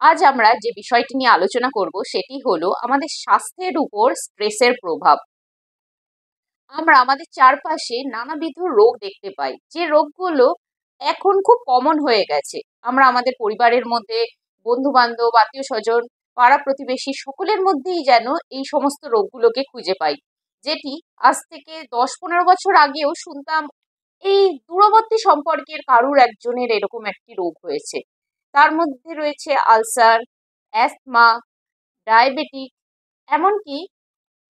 আজ আমরা যে বিষয়টি নিয়ে আলোচনা করব সেটি হলো আমাদের স্বাস্থ্যের উপর স্ট্রেসের প্রভাব। আমরা আমাদের চারপাশে নানাবিধ রোগ দেখতে পাই, যে রোগগুলো এখন খুব কমন হয়ে গেছে। আমরা আমাদের পরিবারের মধ্যে, বন্ধু বান্ধব, আত্মীয় স্বজন, পাড়া প্রতিবেশী সকলের মধ্যেই যেন এই সমস্ত রোগগুলোকে খুঁজে পাই, যেটি আজ থেকে 10-15 বছর আগেও শুনতাম এই দূরবর্তী সম্পর্কের কারুর একজনের এরকম একটি রোগ হয়েছে। তার মধ্যে রয়েছে আলসার, অ্যাস্থমা, ডায়াবেটিক, এমনকি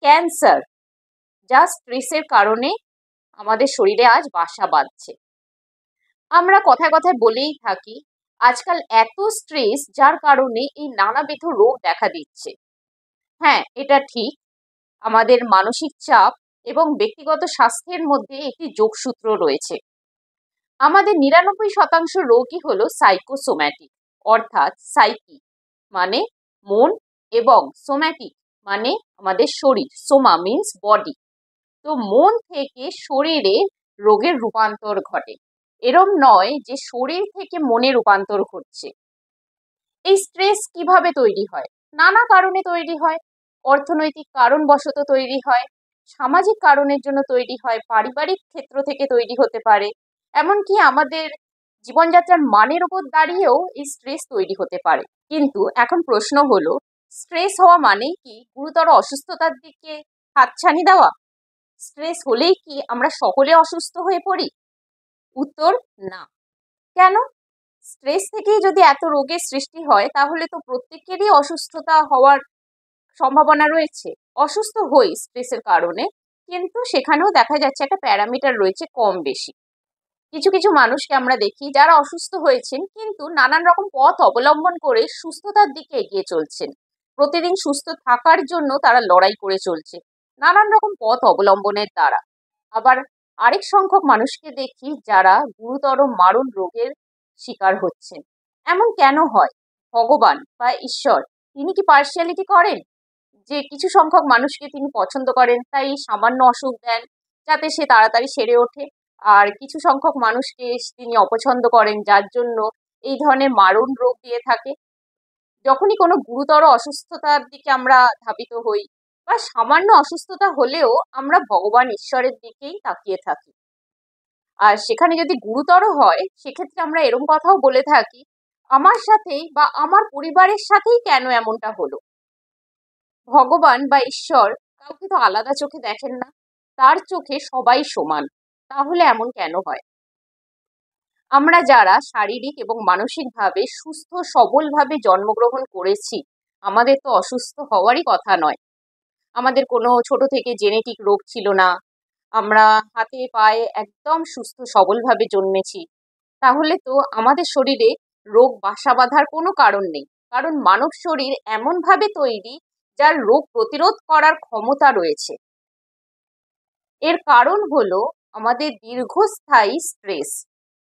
ক্যান্সার, যা স্ট্রেসের কারণে আমাদের শরীরে আজ বাসা বাঁধছে। আমরা কথায় কথায় বলেই থাকি আজকাল এত স্ট্রেস, যার কারণে এই নানাবিধ রোগ দেখা দিচ্ছে। হ্যাঁ, এটা ঠিক। আমাদের মানসিক চাপ এবং ব্যক্তিগত স্বাস্থ্যের মধ্যে একটি যোগসূত্র রয়েছে। আমাদের 99% রোগই হলো সাইকোসোম্যাটিক, অর্থাৎ সাইকি মানে মন, এবং সোম্যাটিক মানে আমাদের শরীর। Soma means body. তো মন থেকে শরীরে রোগের রূপান্তর ঘটে। এরম নয় যে শরীর থেকে মনে রূপান্তর ঘটছে। এই স্ট্রেস কিভাবে তৈরি হয়? নানা কারণে তৈরি হয়। অর্থনৈতিক কারণবশত তৈরি হয়, সামাজিক কারণের জন্য তৈরি হয়, পারিবারিক ক্ষেত্র থেকে তৈরি হতে পারে, এমনকি আমাদের জীবনযাত্রার মানের উপর দাঁড়িয়েও এই স্ট্রেস তৈরি হতে পারে। কিন্তু এখন প্রশ্ন হলো, স্ট্রেস হওয়া মানেই কি গুরুতর অসুস্থতার দিকে হাতছানি দেওয়া? স্ট্রেস হলেই কি আমরা সকলে অসুস্থ হয়ে পড়ি? উত্তর, না। কেন? স্ট্রেস থেকেই যদি এত রোগের সৃষ্টি হয়, তাহলে তো প্রত্যেকেরই অসুস্থতা হওয়ার সম্ভাবনা রয়েছে। অসুস্থ হই স্ট্রেসের কারণে, কিন্তু সেখানেও দেখা যাচ্ছে একটা প্যারামিটার রয়েছে কম বেশি। কিছু কিছু মানুষকে আমরা দেখি যারা অসুস্থ হয়েছেন, কিন্তু নানান রকম পথ অবলম্বন করে সুস্থতার দিকে এগিয়ে চলছেন। প্রতিদিন সুস্থ থাকার জন্য তারা লড়াই করে চলছে নানান রকম পথ অবলম্বনের দ্বারা। আবার আরেক সংখ্যক মানুষকে দেখি যারা গুরুতর মারণ রোগের শিকার হচ্ছেন। এমন কেন হয়? ভগবান বা ঈশ্বর তিনি কি পার্সিয়ালিটি করেন, যে কিছু সংখ্যক মানুষকে তিনি পছন্দ করেন তাই সামান্য অসুখ দেন যাতে সে তাড়াতাড়ি সেরে ওঠে, আর কিছু সংখ্যক মানুষকে তিনি অপছন্দ করেন যার জন্য এই ধরনের মারণ রোগ দিয়ে থাকে? যখনই কোনো গুরুতর অসুস্থতার দিকে আমরা ধাবিত হই, বা সামান্য অসুস্থতা হলেও আমরা ভগবান ঈশ্বরের দিকেই তাকিয়ে থাকি। আর সেখানে যদি গুরুতর হয়, সেক্ষেত্রে আমরা এরকম কথাও বলে থাকি, আমার সাথেই বা আমার পরিবারের সাথেই কেন এমনটা হলো? ভগবান বা ঈশ্বর কাউকে তো আলাদা চোখে দেখেন না, তার চোখে সবাই সমান। তাহলে এমন কেন হয়? আমরা যারা শারীরিক এবং মানসিকভাবে সুস্থ সবলভাবে জন্মগ্রহণ করেছি, আমাদের তো অসুস্থ হওয়ারই কথা নয়। আমাদের কোনো ছোট থেকে জেনেটিক রোগ ছিল না, আমরা হাতে পায়ে একদম সুস্থ সবলভাবে জন্মেছি। তাহলে তো আমাদের শরীরে রোগ বাসা বাঁধার কোনো কারণ নেই, কারণ মানব শরীর এমনভাবে তৈরি যার রোগ প্রতিরোধ করার ক্ষমতা রয়েছে। এর কারণ হলো আমাদের দীর্ঘস্থায়ী স্ট্রেস।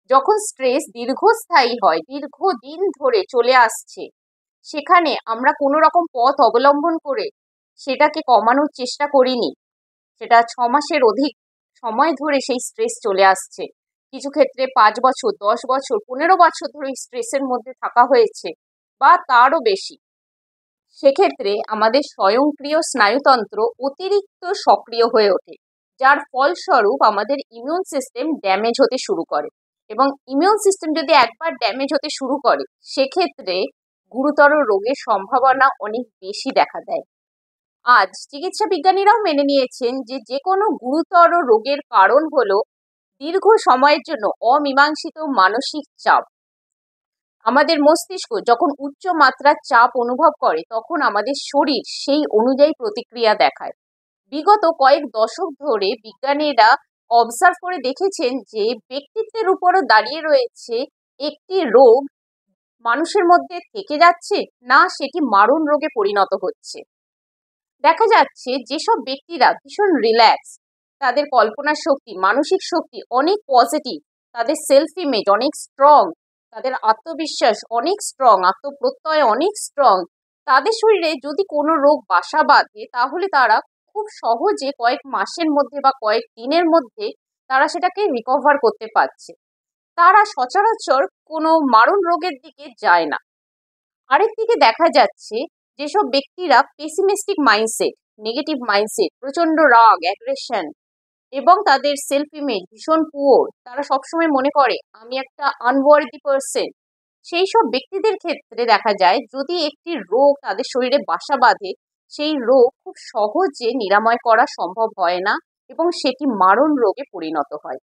যখন স্ট্রেস দীর্ঘস্থায়ী হয়, দীর্ঘদিন ধরে চলে আসছে, সেখানে আমরা কোনো রকম পথ অবলম্বন করে সেটাকে কমানোর চেষ্টা করিনি। সেটা 6 মাসের অধিক সময় ধরে সেই স্ট্রেস চলে আসছে। কিছু ক্ষেত্রে 5 বছর, 10 বছর, 15 বছর ধরে স্ট্রেসের মধ্যে থাকা হয়েছে, বা তারও বেশি। সেক্ষেত্রে আমাদের স্বয়ংক্রিয় স্নায়ুতন্ত্র অতিরিক্ত সক্রিয় হয়ে ওঠে, যার ফলস্বরূপ আমাদের ইমিউন সিস্টেম ড্যামেজ হতে শুরু করে। এবং ইমিউন সিস্টেম যদি একবার ড্যামেজ হতে শুরু করে, সেক্ষেত্রে গুরুতর রোগের সম্ভাবনা অনেক বেশি দেখা দেয়। আজ চিকিৎসা বিজ্ঞানীরাও মেনে নিয়েছেন যে যে কোনো গুরুতর রোগের কারণ হলো দীর্ঘ সময়ের জন্য অমীমাংসিত মানসিক চাপ। আমাদের মস্তিষ্ক যখন উচ্চ মাত্রার চাপ অনুভব করে, তখন আমাদের শরীর সেই অনুযায়ী প্রতিক্রিয়া দেখায়। বিগত কয়েক দশক ধরে বিজ্ঞানীরা অবজার্ভ করে দেখেছেন যে ব্যক্তিত্বের উপরও দাঁড়িয়ে রয়েছে একটি রোগ মানুষের মধ্যে থেকে যাচ্ছে না সেটি মারণ রোগে পরিণত হচ্ছে। দেখা যাচ্ছে যেসব ব্যক্তিরা ভীষণ রিল্যাক্স, তাদের কল্পনা শক্তি, মানসিক শক্তি অনেক পজিটিভ, তাদের সেলফ ইমেজ অনেক স্ট্রং, তাদের আত্মবিশ্বাস অনেক স্ট্রং, আত্মপ্রত্যয় অনেক স্ট্রং, তাদের শরীরে যদি কোনো রোগ বাসা বাঁধে, তাহলে তারা খুব সহজে কয়েক মাসের মধ্যে বা কয়েক দিনের মধ্যে তারা সেটাকে রিকভার করতে পারছে। তারা সচরাচর কোনো মারণ রোগের দিকে যায় না। আরেকদিকে দেখা যাচ্ছে যেসব ব্যক্তিরা পেসিমিস্টিক মাইন্ডসেট, নেগেটিভ মাইন্ডসেট, প্রচন্ড রাগ, অ্যাগ্রেশন এবং তাদের সেলফ ইমেজ ভীষণ পুয়োর, তারা সবসময় মনে করে আমি একটা আনওয়ার্দি পার্সন, সেই সব ব্যক্তিদের ক্ষেত্রে দেখা যায় যদি একটি রোগ তাদের শরীরে বাসা বাঁধে, সেই রোগ খুব সহজে নিরাময় করা সম্ভব হয় না এবং সেটি মারণ রোগে পরিণত হয়।